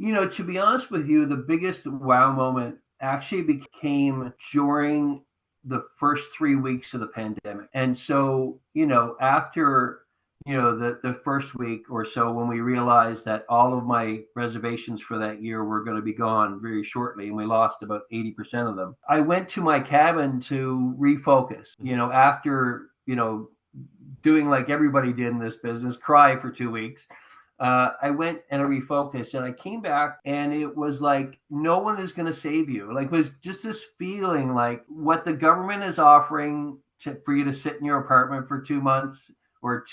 To be honest with you, the biggest wow moment actually became during the first 3 weeks of the pandemic. And so, after, the first week or so, when we realized that all of my reservations for that year were going to be gone very shortly, and we lost about 80% of them, I went to my cabin to refocus, after, doing like everybody did in this business, cry for 2 weeks. I went and I refocused, and I came back, and it was like no one is going to save you. Like, it was just this feeling like what the government is offering for you to sit in your apartment for 2 months or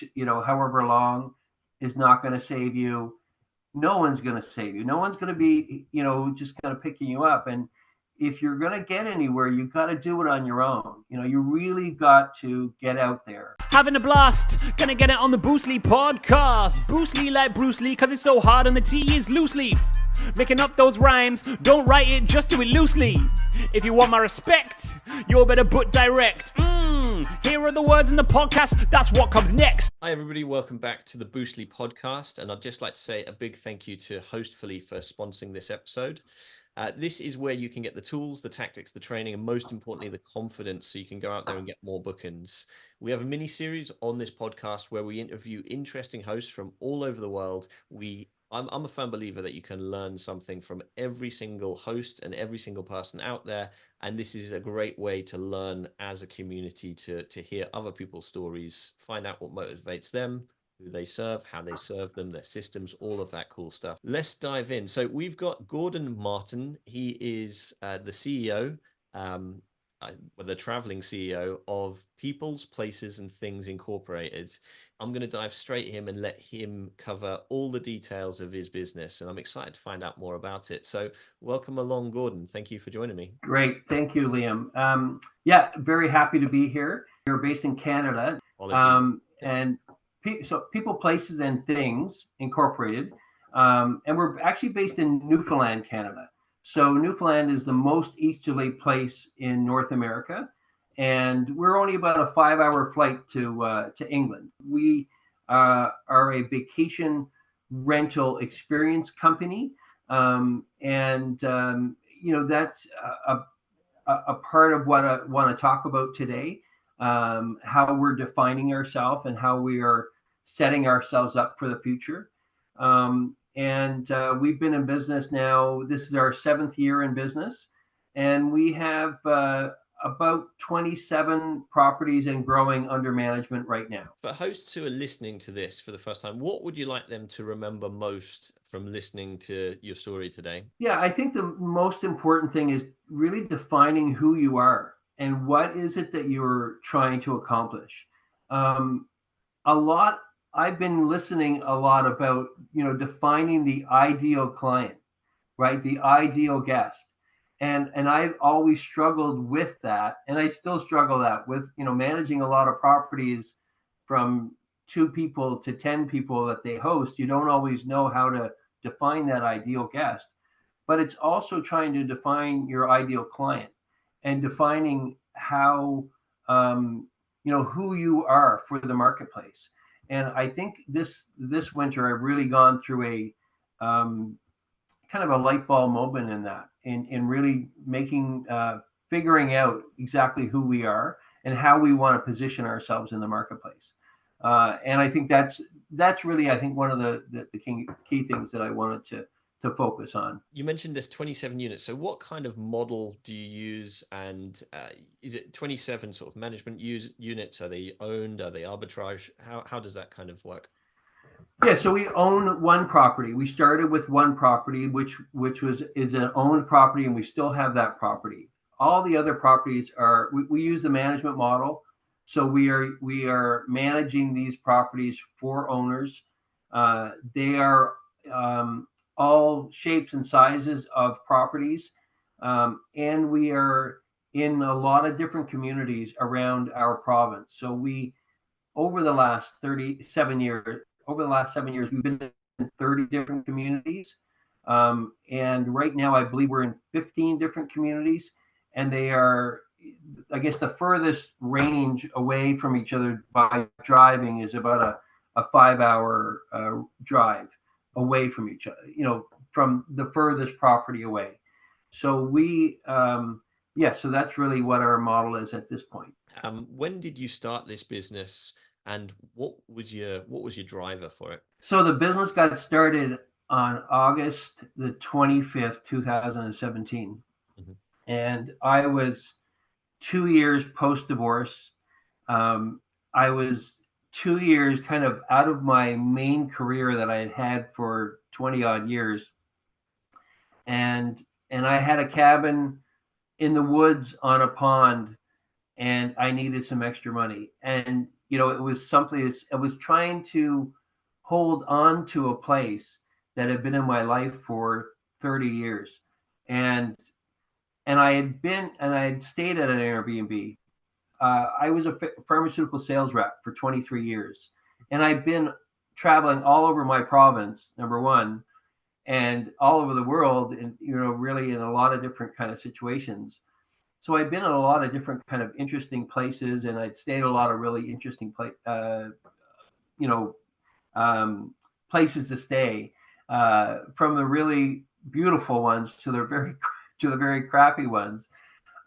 however long is not going to save you. No one's going to save you. No one's going to be just kind of picking you up. And if you're going to get anywhere, you've got to do it on your own. You really got to get out there. Having a blast, gonna get it on the Bruce Lee podcast. Bruce Lee like Bruce Lee, cause it's so hard and the T is loose leaf. Making up those rhymes, don't write it, just do it loosely. If you want my respect, you better put direct. Here are the words in the podcast, that's what comes next. Hi everybody, welcome back to the Bruce Lee podcast, and I'd just like to say a big thank you to Hostfully for sponsoring this episode. This is where you can get the tools, the tactics, the training, and most importantly, the confidence so you can go out there and get more bookings. We have a mini series on this podcast where we interview interesting hosts from all over the world. I'm a firm believer that you can learn something from every single host and every single person out there. And this is a great way to learn as a community, to hear other people's stories, find out what motivates them, who they serve, how they serve them, their systems, all of that cool stuff. Let's dive in. So we've got Gordon Martin. He is the CEO, the traveling CEO of People's Places and Things Incorporated. I'm going to dive straight at him and let him cover all the details of his business. And I'm excited to find out more about it. So welcome along, Gordon. Thank you for joining me. Great. Thank you, Liam. Very happy to be here. We're based in Canada. So People, Places, and Things Incorporated. And we're actually based in Newfoundland, Canada. So Newfoundland is the most easterly place in North America. And we're only about a 5-hour flight to England. We are a vacation rental experience company. That's a part of what I want to talk about today, how we're defining ourselves and how we are setting ourselves up for the future. We've been in business now. This is our 7th year in business, and we have about 27 properties and growing under management right now. For hosts who are listening to this for the first time, what would you like them to remember most from listening to your story today? Yeah, I think the most important thing is really defining who you are and what is it that you're trying to accomplish. I've been listening a lot about, defining the ideal client, right? The ideal guest. And I've always struggled with that. And I still struggle with, managing a lot of properties from 2 people to 10 people that they host. You don't always know how to define that ideal guest, but it's also trying to define your ideal client and defining how, who you are for the marketplace. And I think this winter, I've really gone through a kind of a light bulb moment in that, in really figuring out exactly who we are and how we want to position ourselves in the marketplace. And I think that's really, I think, one of the key things that I wanted to focus on. You mentioned there's 27 units. So what kind of model do you use? And is it 27 sort of management units? Are they owned? Are they arbitrage? How does that kind of work? Yeah, so we own one property. We started with one property, which is an owned property, and we still have that property. All the other properties we use the management model. So we are managing these properties for owners. They are all shapes and sizes of properties. And we are in a lot of different communities around our province. So over the last 7 years, we've been in 30 different communities. And right now, I believe we're in 15 different communities, and they are, I guess, the furthest range away from each other by driving is about a 5-hour drive away from each other, from the furthest property away. So so that's really what our model is at this point. When did you start this business, and what was your driver for it? So the business got started on August the 25th, 2017. Mhm. And I was 2 years post-divorce. I was 2 years kind of out of my main career that I had had for 20 odd years. And I had a cabin in the woods on a pond, and I needed some extra money. And it was something I was trying to hold on to a place that had been in my life for 30 years. And I had stayed at an Airbnb. I was a pharmaceutical sales rep for 23 years, and I'd been traveling all over my province, number one, and all over the world, and really in a lot of different kind of situations. So I'd been in a lot of different kind of interesting places, and I'd stayed a lot of really interesting places to stay, from the really beautiful ones to the very crappy ones.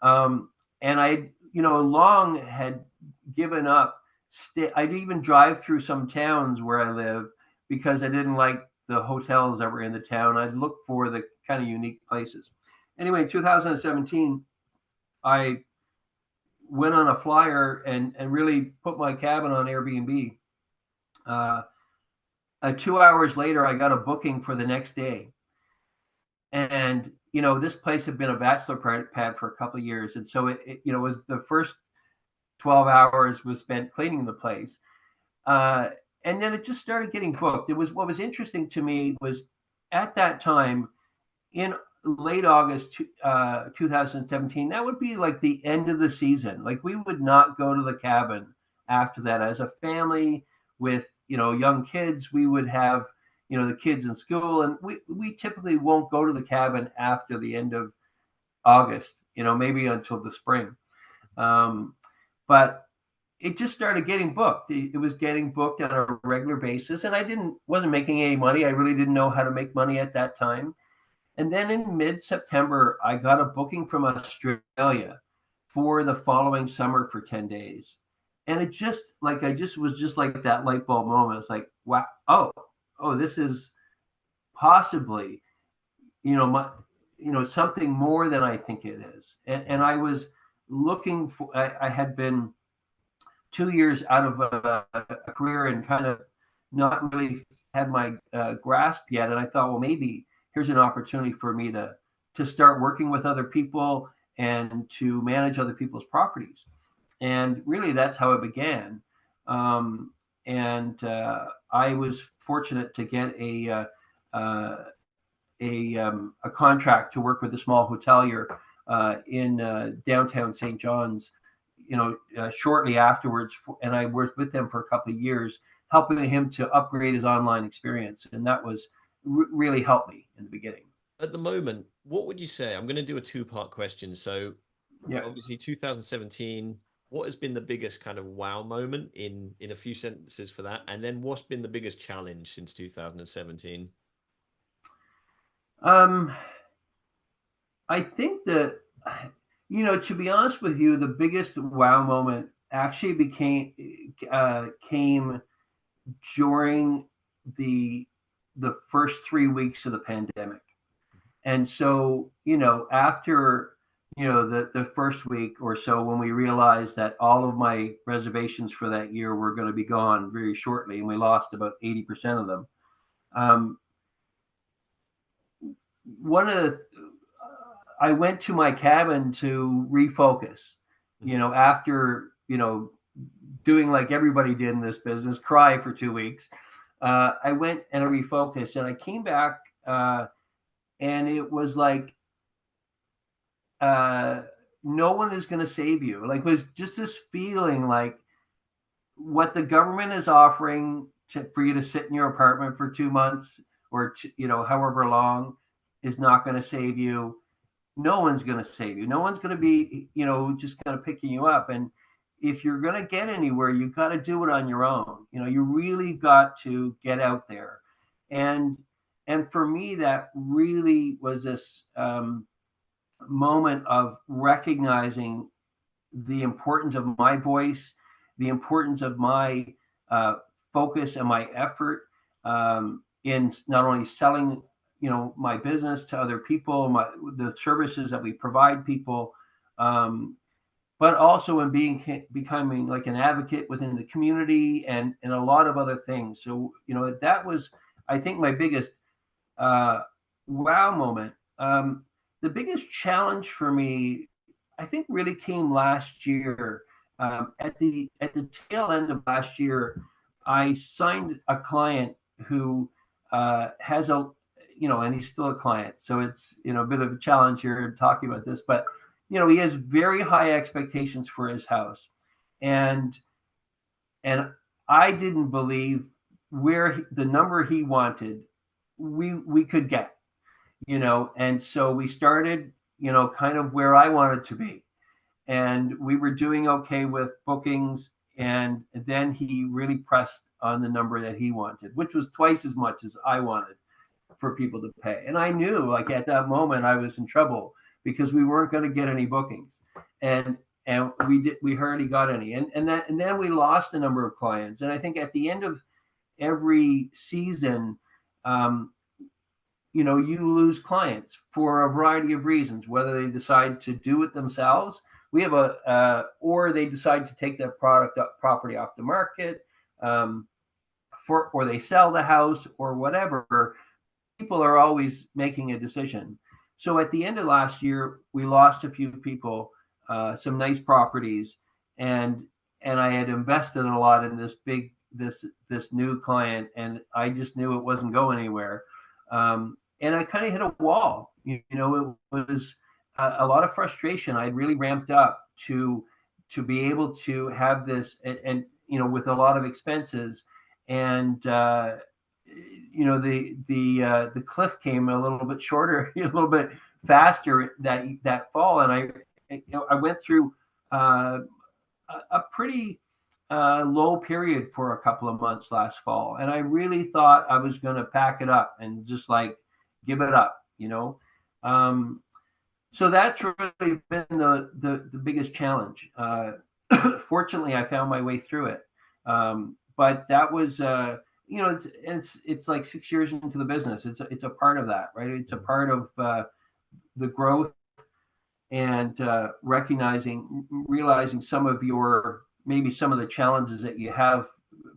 And I, long had given up. I'd even drive through some towns where I live because I didn't like the hotels that were in the town. I'd look for the kind of unique places. Anyway, in 2017, I went on a flyer and really put my cabin on Airbnb. 2 hours later, I got a booking for the next day. And, this place had been a bachelor pad for a couple of years. And so it was the first 12 hours was spent cleaning the place. And then it just started getting booked. What was interesting to me was at that time in late August 2017, that would be like the end of the season. Like we would not go to the cabin after that as a family with, young kids. We would have, the kids in school, and we typically won't go to the cabin after the end of August, maybe until the spring. But it just started getting booked. It was getting booked on a regular basis, and I wasn't making any money. I really didn't know how to make money at that time. And then in mid-September, I got a booking from Australia for the following summer for 10 days. And it just like, was just like that light bulb moment. It's like, wow, oh, this is possibly, something more than I think it is. And I was looking for, I had been 2 years out of a career and kind of not really had my grasp yet. And I thought, well, maybe here's an opportunity for me to start working with other people and to manage other people's properties. And really, that's how it began. I was fortunate to get a contract to work with a small hotelier in downtown St. John's, shortly afterwards. And I worked with them for a couple of years, helping him to upgrade his online experience. And that was really helped me in the beginning. At the moment, what would you say? I'm going to do a two-part question. So obviously 2017, what has been the biggest kind of wow moment in a few sentences for that? And then what's been the biggest challenge since 2017? I think that, to be honest with you, the biggest wow moment actually came during the first 3 weeks of the pandemic. And so, after, the first week or so, when we realized that all of my reservations for that year were going to be gone very shortly, and we lost about 80% of them. I went to my cabin to refocus, after, doing like everybody did in this business, cry for 2 weeks. I went and I refocused, and I came back, and it was like, no one is going to save you. Like, it was just this feeling like what the government is offering for you to sit in your apartment for 2 months or, however long, is not going to save you. No one's going to save you. No one's going to be, just kind of picking you up. And if you're going to get anywhere, you've got to do it on your own. You really got to get out there. And for me, that really was this moment of recognizing the importance of my voice, the importance of my focus and my effort in not only selling, my business to other people, the services that we provide people, but also in becoming like an advocate within the community and a lot of other things. So, that was, I think, my biggest wow moment. The biggest challenge for me, I think, really came last year. At the tail end of last year, I signed a client who has and he's still a client. So it's, a bit of a challenge here talking about this, but, he has very high expectations for his house. And I didn't believe where the number he wanted, we could get, and so we started, kind of where I wanted to be. And we were doing okay with bookings. And then he really pressed on the number that he wanted, which was twice as much as I wanted for people to pay. And I knew, like, at that moment I was in trouble because we weren't going to get any bookings. And we hardly got any. And then we lost a number of clients. And I think at the end of every season, you lose clients for a variety of reasons, whether they decide to do it themselves. We have or they decide to take their property off the market, or they sell the house or whatever. People are always making a decision. So at the end of last year, we lost a few people, some nice properties, and I had invested a lot in this new client, and I just knew it wasn't going anywhere. And I kind of hit a wall. It was a lot of frustration. I really ramped up to be able to have this, and with a lot of expenses, and the cliff came a little bit shorter, a little bit faster that fall, and I went through a pretty low period for a couple of months last fall, and I really thought I was going to pack it up and just like give it up, So that's really been the biggest challenge. Fortunately, I found my way through it. But that was, it's like 6 years into the business. It's a part of that, right? It's a part of the growth and realizing some of the challenges that you have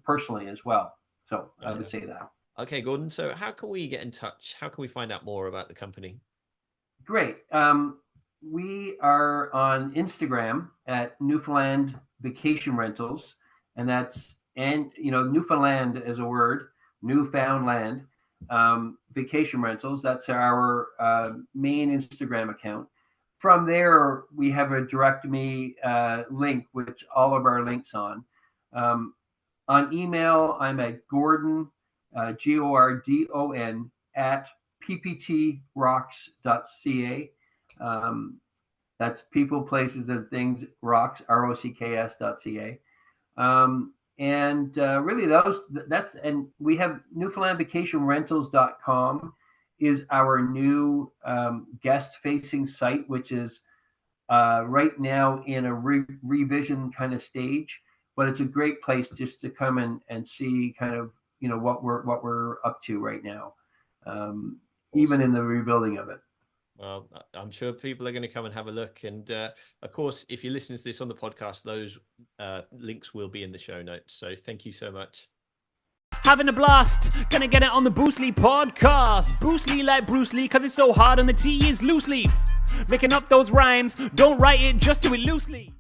personally as well. So I would say that. Okay, Gordon. So how can we get in touch? How can we find out more about the company? Great. We are on Instagram at Newfoundland Vacation Rentals, and that's, Newfoundland as a word, Newfoundland Vacation Rentals. That's our main Instagram account. From there, we have a direct me link, which all of our links on. On email, I'm at Gordon, Gordon at pptrocks.ca. That's people, places, and things, rocks, ROCKS.ca. Really and we have NewfoundlandVacationRentals.com is our new guest facing site, which is right now in a revision kind of stage, but it's a great place just to come and see kind of, what we're up to right now. Awesome. Even in the rebuilding of it. Well, I'm sure people are going to come and have a look. And of course, if you're listening to this on the podcast, those links will be in the show notes. So thank you so much. Having a blast. Gonna get it on the Bruce Lee podcast. Bruce Lee like Bruce Lee because it's so hard and the T is loose leaf. Making up those rhymes. Don't write it, just do it loosely.